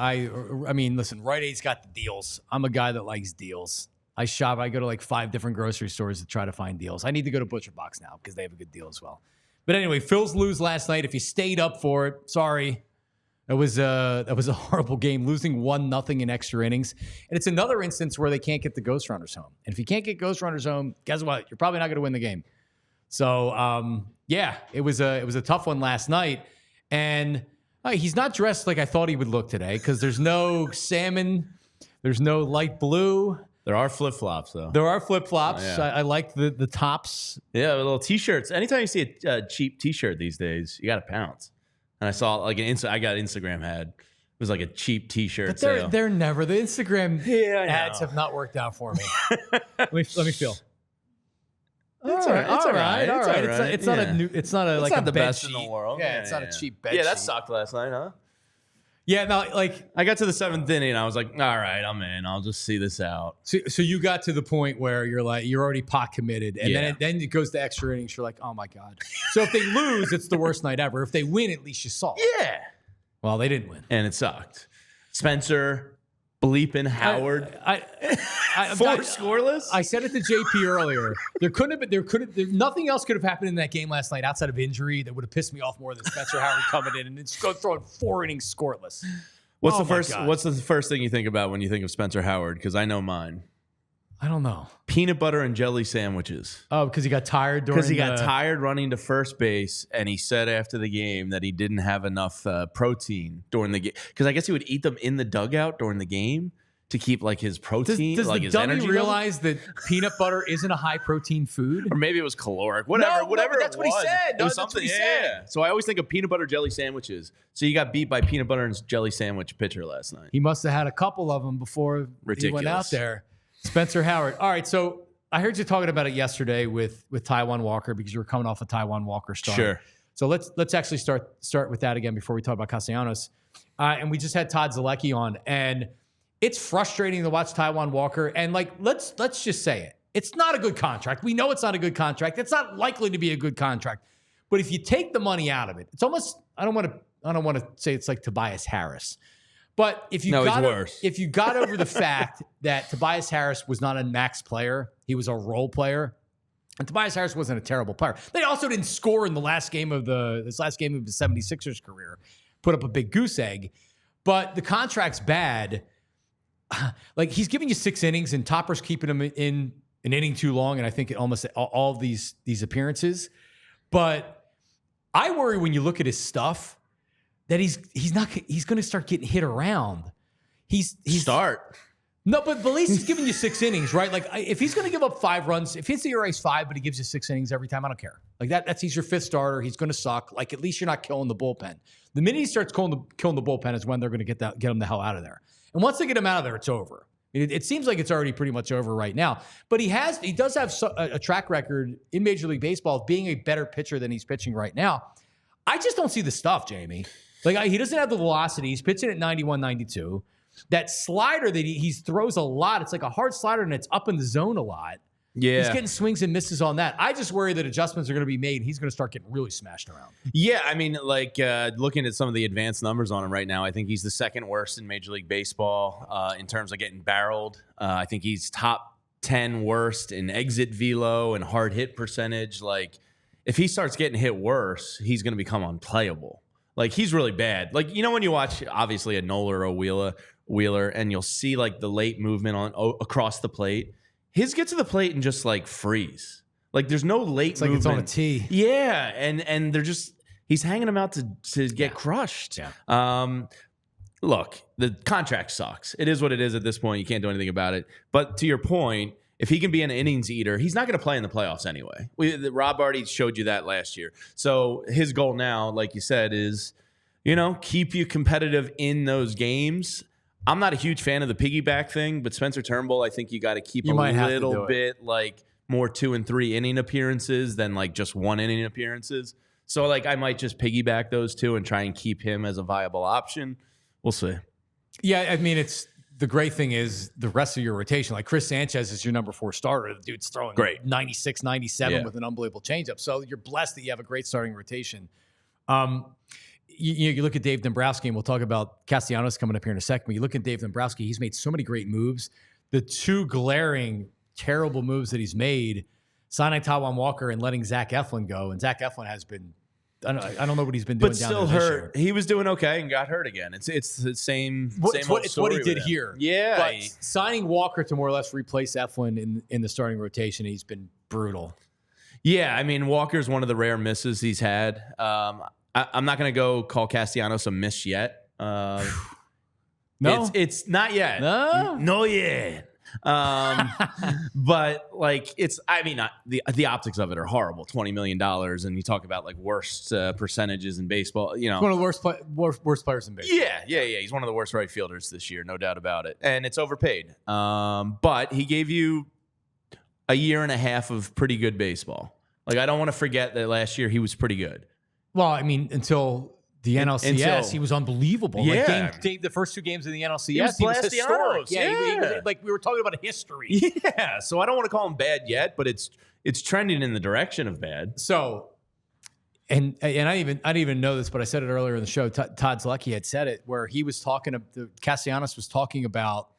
I mean, listen, Rite Aid's got the deals. I'm a guy that likes deals. I shop. I go to like 5 different grocery stores to try to find deals. I need to go to Butcher Box now because they have a good deal as well. But anyway, Phils lose last night. If you stayed up for it, sorry. That was a horrible game, losing 1-0 in extra innings. And it's another instance where they can't get the Ghost Runners home. And if you can't get Ghost Runners home, guess what? You're probably not going to win the game. So, it was a tough one last night. And he's not dressed like I thought he would look today because there's no salmon, there's no light blue. There are flip-flops, though. There are flip-flops. Oh, yeah. I like the tops. Yeah, little T-shirts. Anytime you see a cheap T-shirt these days, you got to pounce. And I saw like I got an Instagram ad. It was like a cheap T-shirt But sale. they're never. The Instagram ads have not worked out for me. let me feel. It's all right. It's not a new. It's not a it's like not a the bed best sheet. in the world. Yeah, it's not a cheap bed. Yeah, that sheet. sucked last night, huh? Yeah, no, like I got to the 7th inning and I was like, all right, I'm in. I'll just see this out. so you got to the point where you're already pot committed, and then it goes to extra innings. You're like, oh my god. So if they lose, it's the worst night ever. If they win, at least you saw it. Yeah. Well, they didn't win, and it sucked. Spencer bleeping Howard. Four scoreless. I said it to JP earlier. Nothing else could have happened in that game last night outside of injury that would have pissed me off more than Spencer Howard coming in and just throwing 4 innings scoreless. What's the first thing you think about when you think of Spencer Howard? Because I know mine. I don't know. Peanut butter and jelly sandwiches. Oh, because he got tired tired running to first base, and he said after the game that he didn't have enough protein during the game. Because I guess he would eat them in the dugout during the game to keep like his protein. Does like the his dummy energy realize that peanut butter isn't a high protein food? Or maybe it was caloric. Whatever. That's what he said. It was something. Yeah. So I always think of peanut butter jelly sandwiches. So you got beat by peanut butter and jelly sandwich pitcher last night. He must have had a couple of them before he went out there. Spencer Howard. All right, so I heard you talking about it yesterday with Taijuan Walker because you were coming off a Taijuan Walker start. Sure. So let's actually start with that again before we talk about Castellanos. And we just had Todd Zalecki on, and it's frustrating to watch Taijuan Walker. And like, let's just say it. It's not a good contract. We know it's not a good contract. It's not likely to be a good contract. But if you take the money out of it, it's almost I don't want to say it's like Tobias Harris. But if you got over the fact that Tobias Harris was not a max player, he was a role player, and Tobias Harris wasn't a terrible player. They also didn't score in the last game of the 76ers career, put up a big goose egg. But the contract's bad. Like he's giving you 6 innings, and Topper's keeping him in an inning too long, and I think almost all of these appearances. But I worry when you look at his stuff that he's going to start getting hit around. He's No, but at least he's giving you 6 innings, right? Like if he's going to give up 5 runs, if his ERA is 5, but he gives you 6 innings every time, I don't care. Like that's he's your 5th starter. He's going to suck. Like at least you're not killing the bullpen. The minute he starts killing the bullpen is when they're going to get him the hell out of there. And once they get him out of there, it's over. It seems like it's already pretty much over right now. But he does have a track record in Major League Baseball of being a better pitcher than he's pitching right now. I just don't see the stuff, Jamie. Like he doesn't have the velocity. He's pitching at 91, 92. That slider that he throws a lot, it's like a hard slider and it's up in the zone a lot. Yeah. He's getting swings and misses on that. I just worry that adjustments are going to be made. He's going to start getting really smashed around. Yeah, I mean, like looking at some of the advanced numbers on him right now, I think he's the 2nd worst in Major League Baseball in terms of getting barreled. I think he's top 10 worst in exit velo and hard hit percentage. Like if he starts getting hit worse, he's going to become unplayable. Like he's really bad. Like, you know, when you watch obviously a Nola or a Wheeler and you'll see like the late movement across the plate, his get to the plate and just like freeze. Like there's no late movement. It's on a tee. Yeah. And they're just, he's hanging him out to get crushed. Yeah. Look, the contract sucks. It is what it is at this point. You can't do anything about it. But to your point, if he can be an innings eater, he's not going to play in the playoffs anyway. Rob already showed you that last year. So his goal now, like you said, is, keep you competitive in those games. I'm not a huge fan of the piggyback thing, but Spencer Turnbull, I think you got to keep a little bit like more 2 and 3 inning appearances than like just 1 inning appearances. So like I might just piggyback those 2 and try and keep him as a viable option. We'll see. Yeah, I mean, the great thing is the rest of your rotation. Like Chris Sanchez is your number 4 starter. The dude's throwing great 96, 97 with an unbelievable changeup. So you're blessed that you have a great starting rotation. you look at Dave Dombrowski, and we'll talk about Castellanos coming up here in a second. But you look at Dave Dombrowski, he's made so many great moves. The two glaring, terrible moves that he's made, signing Taijuan Walker and letting Zach Eflin go. And Zach Eflin has been, I don't know what he's been doing but down still there this hurt. year. He was doing okay and got hurt again. It's the same. It's what he did here. Yeah, but signing Walker to more or less replace Eflin in the starting rotation, he's been brutal. Yeah, I mean, Walker's one of the rare misses he's had. I'm not going to go call Castellanos a miss yet. No, it's not yet. No yet. But like the optics of it are horrible. $20 million, and you talk about like worst percentages in baseball. You know, one of the worst players in baseball. Yeah. He's one of the worst right fielders this year, no doubt about it. And it's overpaid. But he gave you a year and a half of pretty good baseball. Like, I don't want to forget that last year he was pretty good. Well, I mean, until the NLCS, he was unbelievable. Yeah. Like the first two games of the NLCS, he was historic. Yeah. He was, like we were talking about history. Yeah, so I don't want to call him bad yet, but it's trending in the direction of bad. So, and I didn't even know this, but I said it earlier in the show. Todd Zlecki had said it, where he was Castellanos was talking about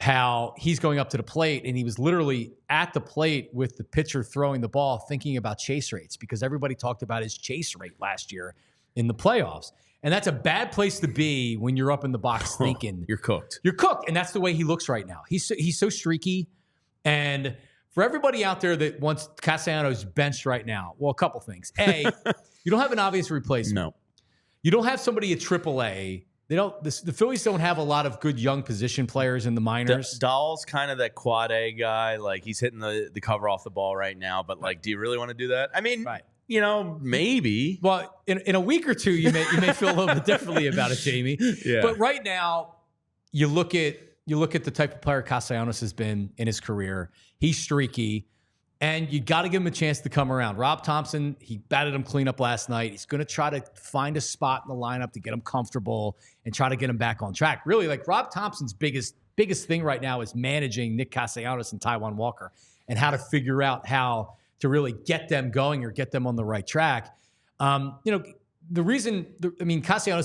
how he's going up to the plate, and he was literally at the plate with the pitcher throwing the ball, thinking about chase rates, because everybody talked about his chase rate last year in the playoffs. And that's a bad place to be when you're up in the box thinking. You're cooked. You're cooked, and that's the way he looks right now. He's so streaky. And for everybody out there that wants Castellanos benched right now, well, a couple things. A, you don't have an obvious replacement. No. You don't have somebody at AAA. The Phillies don't have a lot of good young position players in the minors. Dahl's kind of that quad A guy. Like, he's hitting the cover off the ball right now, but like, do you really want to do that? I mean, right. You know, maybe. Well, in a week or two, you may feel a little bit differently about it, Jamie. Yeah. But right now, you look at the type of player Castellanos has been in his career. He's streaky, and you got to give him a chance to come around. Rob Thompson, he batted him clean up last night. He's going to try to find a spot in the lineup to get him comfortable and try to get him back on track. Really, like Rob Thompson's biggest thing right now is managing Nick Castellanos and Taijuan Walker and how to figure out how to really get them going or get them on the right track. Castellanos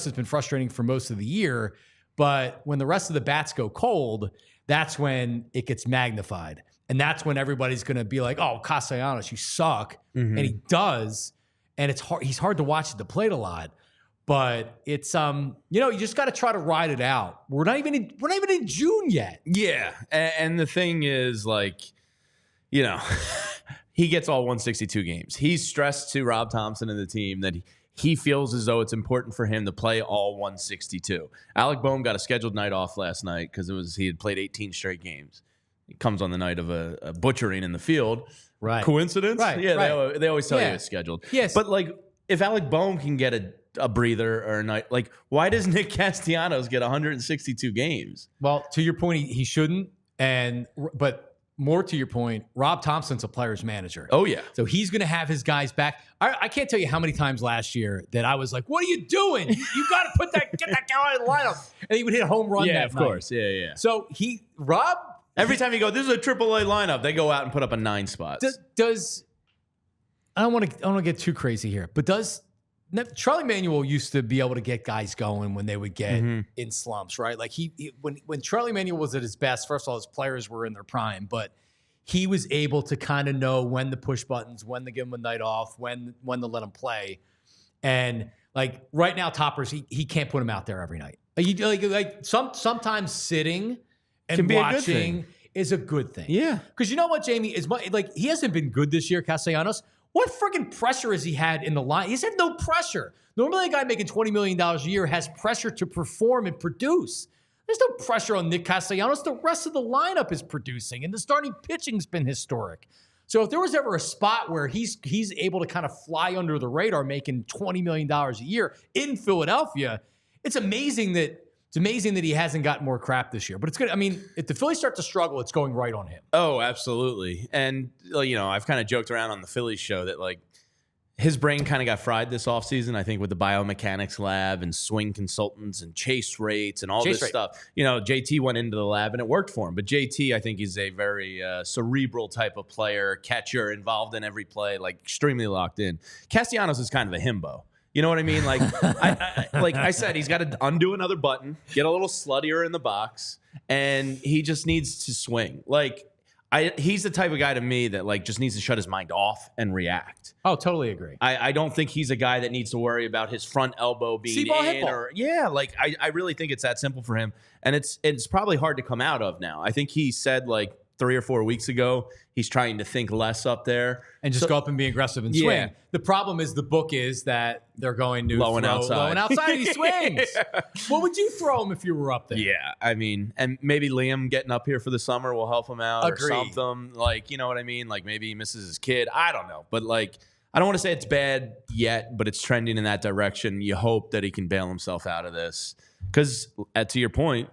has been frustrating for most of the year, but when the rest of the bats go cold, that's when it gets magnified. And that's when everybody's going to be like, oh, Castellanos, you suck. Mm-hmm. And he does. And it's hard. He's hard to watch at the plate a lot. But it's, you just got to try to ride it out. We're not even in June yet. Yeah. And the thing is, like, he gets all 162 games. He's stressed to Rob Thompson and the team that he feels as though it's important for him to play all 162. Alec Boehm got a scheduled night off last night because he had played 18 straight games. He comes on the night of a butchering in the field. Right. Coincidence? Right. Yeah, right. They always tell you it's scheduled. Yes. But, like, if Alec Boehm can get a breather or a night, like, why does Nick Castellanos get 162 games? Well, to your point, he shouldn't. But more to your point, Rob Thompson's a player's manager. Oh, yeah. So he's going to have his guys back. I can't tell you how many times last year that I was like, what are you doing? You got to get that guy in the lineup. And he would hit a home run that night. Of course. Yeah. So Rob... Every time you go, this is a AAA lineup, they go out and put up a 9 spots. I don't want to get too crazy here, but Charlie Manuel used to be able to get guys going when they would get in slumps, right? Like when Charlie Manuel was at his best, first of all, his players were in their prime, but he was able to kind of know when to push buttons, when to give him a night off, when to let him play. And like right now, Toppers, he can't put him out there every night. Sometimes sitting and watching is a good thing. Yeah. Because you know what, Jamie? He hasn't been good this year, Castellanos. What freaking pressure has he had in the line? He's had no pressure. Normally, a guy making $20 million a year has pressure to perform and produce. There's no pressure on Nick Castellanos. The rest of the lineup is producing, and the starting pitching's been historic. So if there was ever a spot where he's able to kind of fly under the radar making $20 million a year in Philadelphia, it's amazing that he hasn't gotten more crap this year. But it's good. I mean, if the Phillies start to struggle, it's going right on him. Oh, absolutely. And, I've kind of joked around on the Phillies show that, like, his brain kind of got fried this offseason, I think, with the biomechanics lab and swing consultants and chase rates and all this stuff. JT went into the lab and it worked for him. But JT, I think, is a very cerebral type of player, catcher, involved in every play, like extremely locked in. Castellanos is kind of a himbo. You know what I mean? Like, like I said, he's got to undo another button, get a little sluttier in the box, and he just needs to swing. Like, he's the type of guy to me that like just needs to shut his mind off and react. Oh, totally agree. I don't think he's a guy that needs to worry about his front elbow being in or like I really think it's that simple for him. And it's probably hard to come out of now. I think he said like 3 or 4 weeks ago he's trying to think less up there and just go up and be aggressive and swing. The problem is the book is that they're going to low and outside. He swings. What would you throw him if you were up there? Yeah, I mean, and maybe Liam getting up here for the summer will help him out or something. Like, you know what I mean? Like maybe he misses his kid. I don't know, but like I don't want to say it's bad yet, but it's trending in that direction. You hope that he can bail himself out of this because, to your point,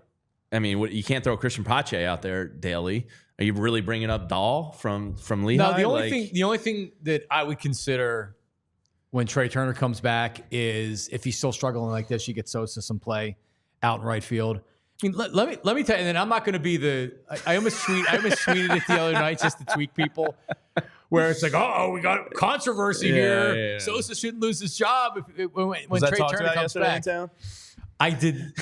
I mean, you can't throw Christian Pache out there daily. Are you really bringing up Dahl from Lehigh? No, the only thing that I would consider when Trey Turner comes back is if he's still struggling like this, you get Sosa some play out in right field. I mean, let me tell you, and then I'm not going to be the. I almost tweeted it the other night just to tweak people, where it's like, oh, we got controversy here. Yeah. Sosa shouldn't lose his job when Trey Turner comes back. I did.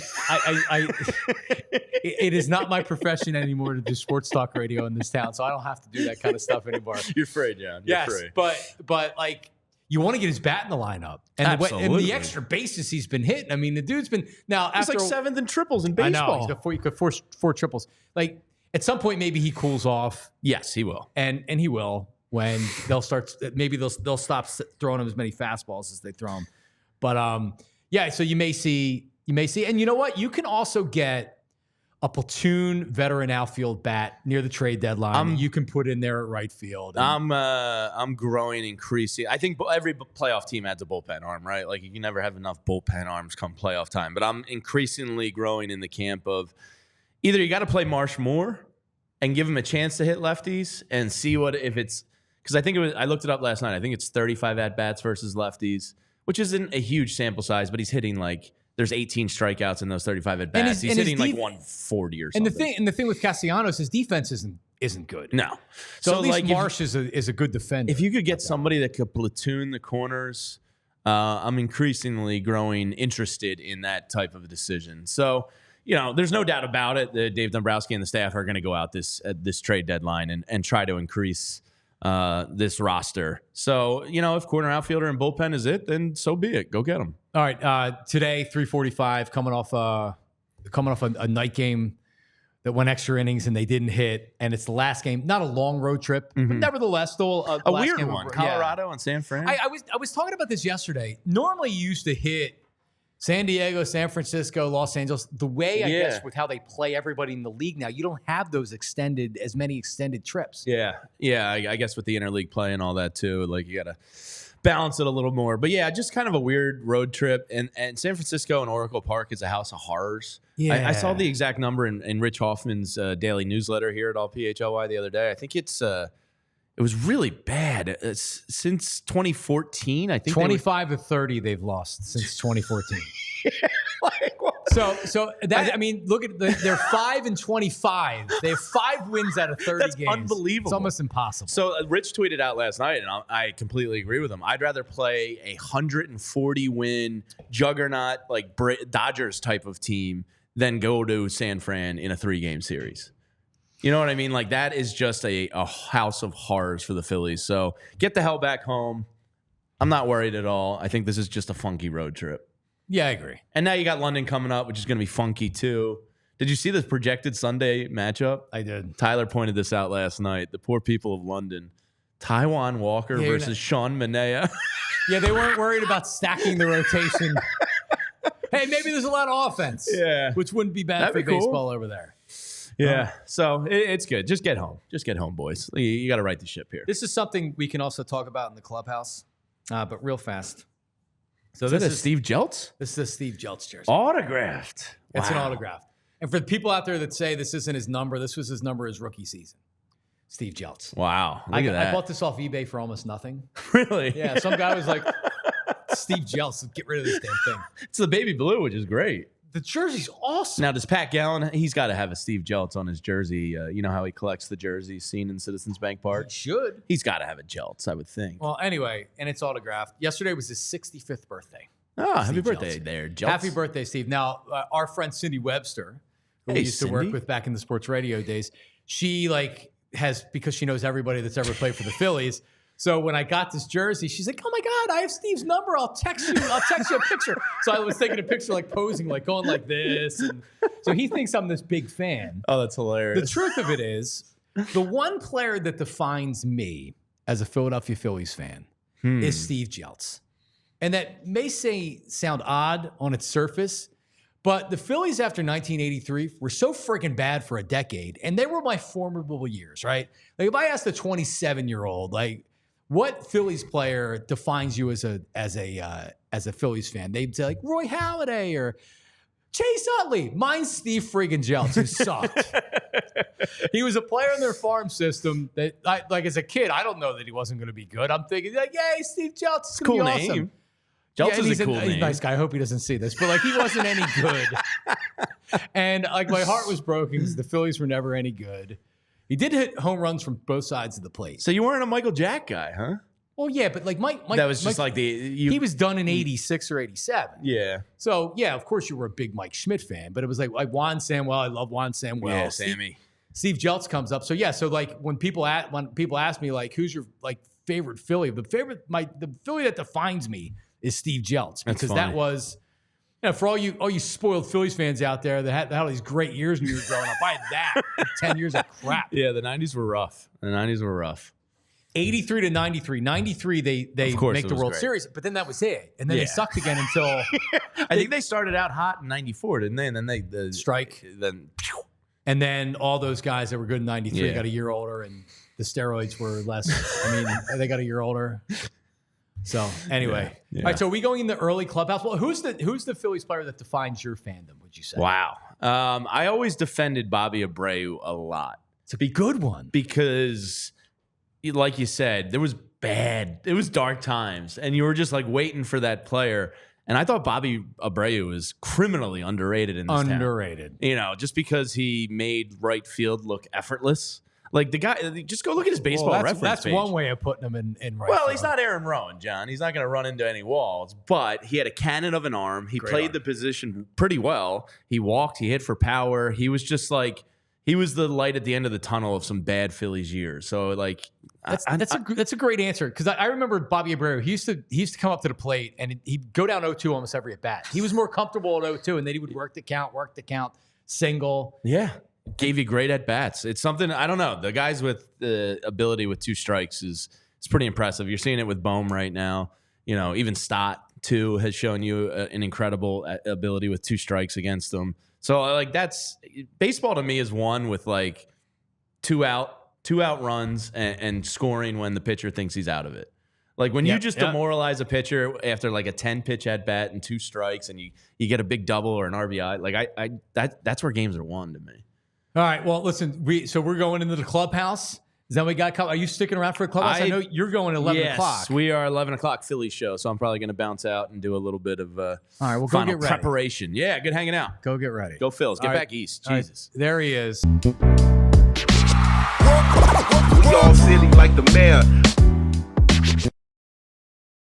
It is not my profession anymore to do sports talk radio in this town, so I don't have to do that kind of stuff anymore. You're free, John. You're free. But like you want to get his bat in the lineup, and the extra bases he's been hitting. I mean, the dude's been now he's after like 7th in triples in baseball. I know he's got four triples. Like at some point, maybe he cools off. Yes, he will, and he will when they'll start. Maybe they'll stop throwing him as many fastballs as they throw him. But yeah. So you may see. And you know what? You can also get a platoon veteran outfield bat near the trade deadline. You can put in there at right field. I'm growing increasing. I think every playoff team adds a bullpen arm, right? Like you can never have enough bullpen arms come playoff time. But I'm increasingly growing in the camp of either you got to play Marsh more and give him a chance to hit lefties and see if it's because I looked it up last night. I think it's 35 at bats versus lefties, which isn't a huge sample size, but he's hitting like. There's 18 strikeouts in those 35 at bats. He's hitting like 140 or something. And the thing with Castellanos, his defense isn't good. No. So at least like Marsh is a good defender. If you could get somebody that could platoon the corners, I'm increasingly growing interested in that type of a decision. So, you know, there's no doubt about it that Dave Dombrowski and the staff are going to go out this trade deadline and try to increase this roster. So, you know, if corner outfielder and bullpen is it, then so be it. Go get them. All right. Today, 3:45, coming off a night game that went extra innings and they didn't hit, and it's the last game. Not a long road trip, but nevertheless, still a weird game one. Colorado and San Fran. I was talking about this yesterday. Normally, you used to hit San Diego, San Francisco, Los Angeles. The way I guess with how they play everybody in the league now, you don't have those as many extended trips. Yeah. I guess with the interleague play and all that too, like you got to balance it a little more. But yeah, just kind of a weird road trip. And San Francisco and Oracle Park is a house of horrors. Yeah. I saw the exact number in Rich Hoffman's daily newsletter here at All PHLY the other day. I think it was really bad since 2014. I think 25 to 30 they've lost since 2014. So that I mean, look at they're 5-25. They have 5 wins out of 30 That's games. Unbelievable. It's almost impossible. So Rich tweeted out last night, and I completely agree with him. I'd rather play a 140 win juggernaut like Dodgers type of team than go to San Fran in a 3-game series. You know what I mean? Like that is just a house of horrors for the Phillies. So get the hell back home. I'm not worried at all. I think this is just a funky road trip. Yeah, I agree. And now you got London coming up, which is going to be funky too. Did you see the projected Sunday matchup? I did. Tyler pointed this out last night. The poor people of London. Taijuan Walker versus Sean Manaea. Yeah, they weren't worried about stacking the rotation. Hey, maybe there's a lot of offense. Yeah. Which wouldn't be bad for baseball over there. Yeah, so it's good. Just get home. Just get home, boys. You got to right the ship here. This is something we can also talk about in the clubhouse, but real fast. So this is Steve Jeltz? This is a Steve Jeltz jersey. Autographed. Wow. It's an autograph. And for the people out there that say this isn't his number, this was his number his rookie season. Steve Jeltz. Wow. Look at that. I bought this off eBay for almost nothing. Really? Yeah, some guy was like, Steve Jeltz, get rid of this damn thing. It's the baby blue, which is great. the jersey's awesome. Now, does Pat Gallen, he's got to have a Steve Jeltz on his jersey. You know how he collects the jerseys seen in Citizens Bank Park? He should. He's got to have a Jeltz, I would think. Well, anyway, and it's autographed. Yesterday was his 65th birthday. Oh, happy Steve birthday Jeltz. there, Jeltz. Happy birthday, Steve. Now, our friend Cindy Webster, who we used to work with back in the sports radio days, she has, because she knows everybody that's ever played for the Phillies. So when I got this jersey, she's like, "Oh my God, I have Steve's number. I'll text you a picture." So I was taking a picture, posing, going like this. And so he thinks I'm this big fan. Oh, that's hilarious. The truth of it is, the one player that defines me as a Philadelphia Phillies fan is Steve Jeltz. And that may sound odd on its surface, but the Phillies after 1983 were so freaking bad for a decade, and they were my formidable years, right? If I asked a 27-year-old, what Phillies player defines you as a Phillies fan? They'd say Roy Halladay or Chase Utley. Mine's Steve friggin' Jeltz, who sucked. He was a player in their farm system that, as a kid, I don't know that he wasn't going to be good. I'm thinking, yay, Steve Jeltz is going to be awesome. Jeltz is a cool name. He's a nice guy. I hope he doesn't see this, but he wasn't any good. And my heart was broken because the Phillies were never any good. He did hit home runs from both sides of the plate. So you weren't a Michael Jack guy, huh? Well, yeah, but Mike that was just he was done in 86 or 87. Yeah. So, yeah, of course you were a big Mike Schmidt fan, but it was like Juan Samwell. I love Juan Samwell. Yeah, Sammy. Steve Jeltz comes up. So, yeah, when people ask me, who's your favorite Philly? The Philly that defines me is Steve Jeltz, because that was, for all you spoiled Phillies fans out there that had all these great years when you were growing up. I had that 10 years of crap. Yeah, the 90s were rough. 83 to 93. 93, they make the World Series, but then that was it. And then they sucked again until I think they started out hot in 94, didn't they? And then the strike. And then all those guys that were good in 93 got a year older, and the steroids were less. They got a year older. So anyway, all right. So are we going in the early clubhouse? Well, who's the Phillies player that defines your fandom? Would you say? Wow. I always defended Bobby Abreu a lot. It's a good one because, like you said, it was dark times, and you were just waiting for that player. And I thought Bobby Abreu was criminally underrated in this town. Just because he made right field look effortless. The guy, just go look at his baseball reference That's page. one way of putting him in right. Well, he's not Aaron Rowan, John. He's not going to run into any walls, but he had a cannon of an arm. He played the position pretty well. He walked. He hit for power. He was just he was the light at the end of the tunnel of some bad Phillies years. So that's a great answer, because I remember Bobby Abreu. He used to come up to the plate and he'd go down 0-2 almost every at bat. He was more comfortable at 0-2, and then he would work the count, single. Yeah. Gave you great at bats. It's something, I don't know. The guys with the ability with two strikes is pretty impressive. You're seeing it with Bohm right now. Even Stott too has shown you an incredible ability with two strikes against them. So that's baseball to me is one with two out runs and scoring when the pitcher thinks he's out of it. When you just demoralize a pitcher after a 10 pitch at bat and two strikes, and you get a big double or an RBI, that's where games are won to me. All right. Well, listen, we're going into the clubhouse. Is that what we got? Are you sticking around for a clubhouse? I know you're going at 11 o'clock. Yes, we are 11 o'clock Philly show, so I'm probably going to bounce out and do a little bit of all right, well, final go get ready. preparation. Yeah, good hanging out. Go get ready. Go Phils. Get back east. Jesus. Right, there he is. We all silly like the mayor.